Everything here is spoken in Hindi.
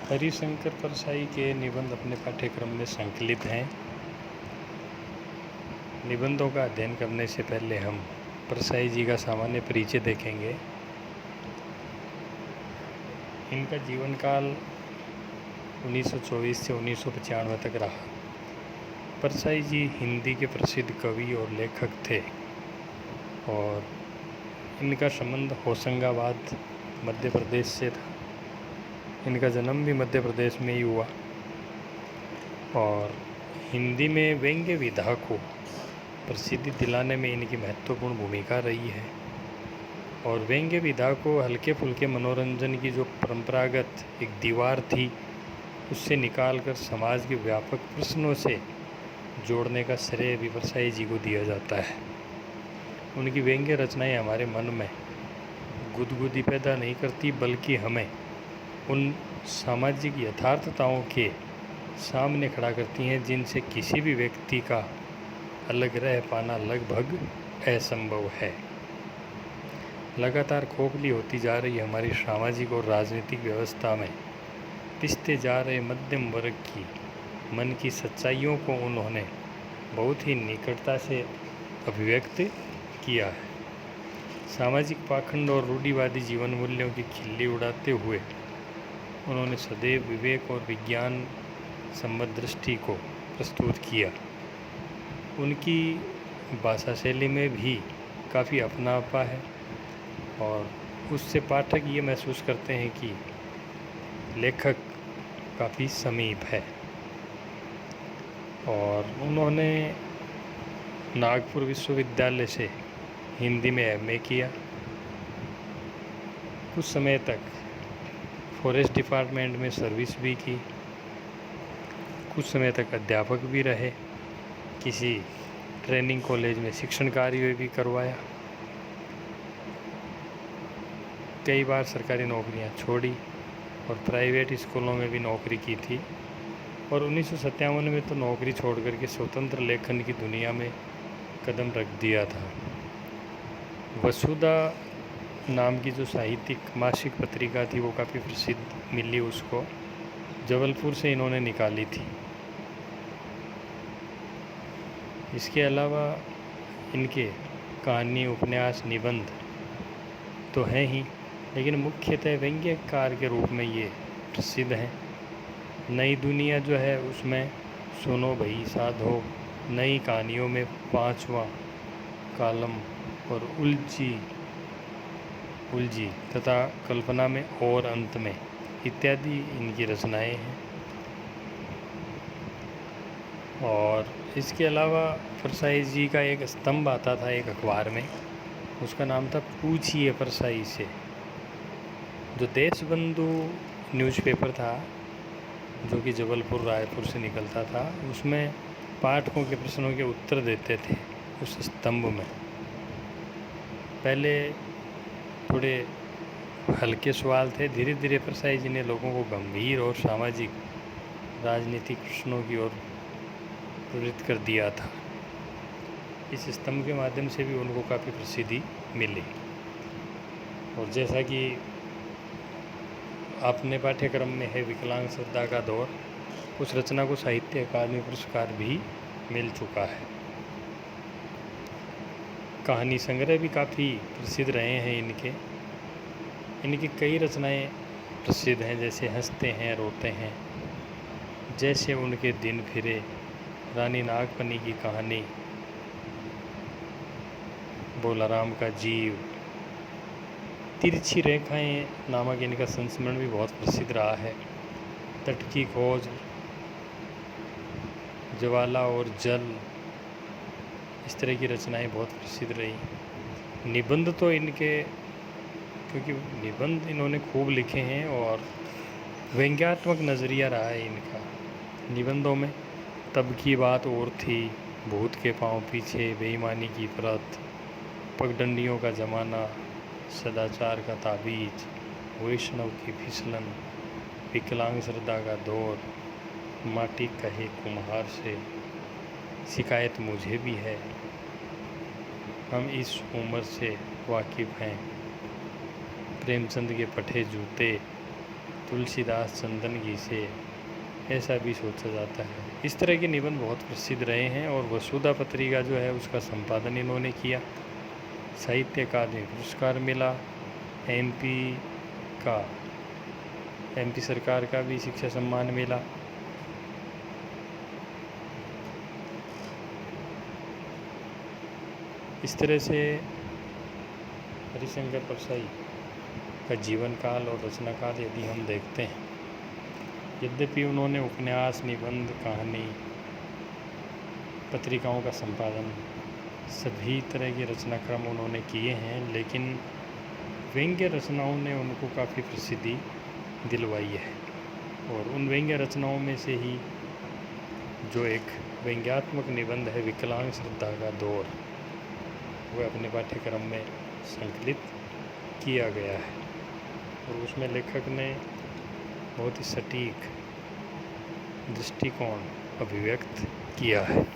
हरिशंकर परसाई के निबंध अपने पाठ्यक्रम में संकलित हैं। निबंधों का अध्ययन करने से पहले हम परसाई जी का सामान्य परिचय देखेंगे। इनका जीवन काल 1924 से 1995 तक रहा। परसाई जी हिंदी के प्रसिद्ध कवि और लेखक थे और इनका संबंध होशंगाबाद मध्य प्रदेश से था। इनका जन्म भी मध्य प्रदेश में ही हुआ और हिंदी में व्यंग्य विधा को प्रसिद्धि दिलाने में इनकी महत्वपूर्ण भूमिका रही है। और व्यंग्य विधा को हल्के फुल्के मनोरंजन की जो परंपरागत एक दीवार थी उससे निकालकर समाज के व्यापक प्रश्नों से जोड़ने का श्रेय भी परसाई जी को दिया जाता है। उनकी व्यंग्य रचनाएं हमारे मन में गुदगुदी पैदा नहीं करती बल्कि हमें उन सामाजिक यथार्थताओं के सामने खड़ा करती हैं जिनसे किसी भी व्यक्ति का अलग रह पाना लगभग असंभव है। लगातार खोखली होती जा रही हमारी सामाजिक और राजनीतिक व्यवस्था में पिसते जा रहे मध्यम वर्ग की मन की सच्चाइयों को उन्होंने बहुत ही निकटता से अभिव्यक्त किया है। सामाजिक पाखंड और रूढ़िवादी जीवन मूल्यों की खिल्ली उड़ाते हुए उन्होंने सदैव विवेक और विज्ञान संबद्ध दृष्टि को प्रस्तुत किया। उनकी भाषा शैली में भी काफ़ी अपनापा है और उससे पाठक ये महसूस करते हैं कि लेखक काफ़ी समीप है। और उन्होंने नागपुर विश्वविद्यालय से हिंदी में एमए किया। कुछ समय तक फॉरेस्ट डिपार्टमेंट में सर्विस भी की। कुछ समय तक अध्यापक भी रहे। किसी ट्रेनिंग कॉलेज में शिक्षण कार्य भी करवाया। कई बार सरकारी नौकरियां छोड़ी और प्राइवेट स्कूलों में भी नौकरी की थी। और 1957 में तो नौकरी छोड़ करके स्वतंत्र लेखन की दुनिया में कदम रख दिया था। वसुधा नाम की जो साहित्यिक मासिक पत्रिका थी वो काफ़ी प्रसिद्ध मिली उसको। जबलपुर से इन्होंने निकाली थी। इसके अलावा इनके कहानी उपन्यास निबंध तो हैं ही, लेकिन मुख्यतः व्यंग्यकार के रूप में ये प्रसिद्ध हैं। नई दुनिया जो है उसमें सुनो भई साधो, नई कहानियों में 5वां कालम और उलझी तथा कल्पना में और अंत में इत्यादि इनकी रचनाएं हैं। और इसके अलावा परसाई जी का एक स्तंभ आता था एक अखबार में, उसका नाम था पूछिए परसाई से। जो देशबंधु न्यूज़पेपर था जो कि जबलपुर रायपुर से निकलता था, उसमें पाठकों के प्रश्नों के उत्तर देते थे उस स्तंभ में। पहले थोड़े हल्के सवाल थे, धीरे धीरे परसाई जी ने लोगों को गंभीर और सामाजिक राजनीतिक प्रश्नों की ओर प्रेरित कर दिया था। इस स्तंभ के माध्यम से भी उनको काफ़ी प्रसिद्धि मिली। और जैसा कि अपने पाठ्यक्रम में है विकलांग श्रद्धा का दौर, उस रचना को साहित्य अकादमी पुरस्कार भी मिल चुका है। कहानी संग्रह भी काफ़ी प्रसिद्ध रहे हैं इनकी कई रचनाएं प्रसिद्ध हैं, जैसे हंसते हैं रोते हैं, जैसे उनके दिन फिरे, रानी नागपनी की कहानी, बोलाराम का जीव, तिरछी रेखाएं नामक इनका संस्मरण भी बहुत प्रसिद्ध रहा है। तट की खोज, ज्वाला और जल, इस तरह की रचनाएं बहुत प्रसिद्ध रही। निबंध तो इनके, क्योंकि निबंध इन्होंने खूब लिखे हैं और व्यंग्यात्मक नज़रिया रहा है इनका निबंधों में। तब की बात और थी, भूत के पांव पीछे, बेईमानी की परत, पगडंडियों का ज़माना, सदाचार का ताबीज, वैष्णव की फिसलन, विकलांग श्रद्धा का दौर, माटी कहे कुम्हार से, शिकायत मुझे भी है, हम इस उम्र से वाकिफ़ हैं, प्रेमचंद के पठे जूते, तुलसीदास चंदन घी से, ऐसा भी सोचा जाता है। इस तरह के निबंध बहुत प्रसिद्ध रहे हैं और वसुधा पत्रिका जो है उसका संपादन इन्होंने किया। साहित्य अकादमी पुरस्कार मिला। एमपी सरकार का भी शिक्षा सम्मान मिला। इस तरह से हरिशंकर परसाई का जीवन काल और रचना काल यदि हम देखते हैं, यद्यपि उन्होंने उपन्यास, निबंध, कहानी, पत्रिकाओं का संपादन, सभी तरह के रचनाक्रम उन्होंने किए हैं, लेकिन व्यंग्य रचनाओं ने उनको काफ़ी प्रसिद्धि दिलवाई है। और उन व्यंग्य रचनाओं में से ही जो एक व्यंग्यात्मक निबंध है विकलांग श्रद्धा का दौर, वह अपने पाठ्यक्रम में संकलित किया गया है और उसमें लेखक ने बहुत ही सटीक दृष्टिकोण अभिव्यक्त किया है।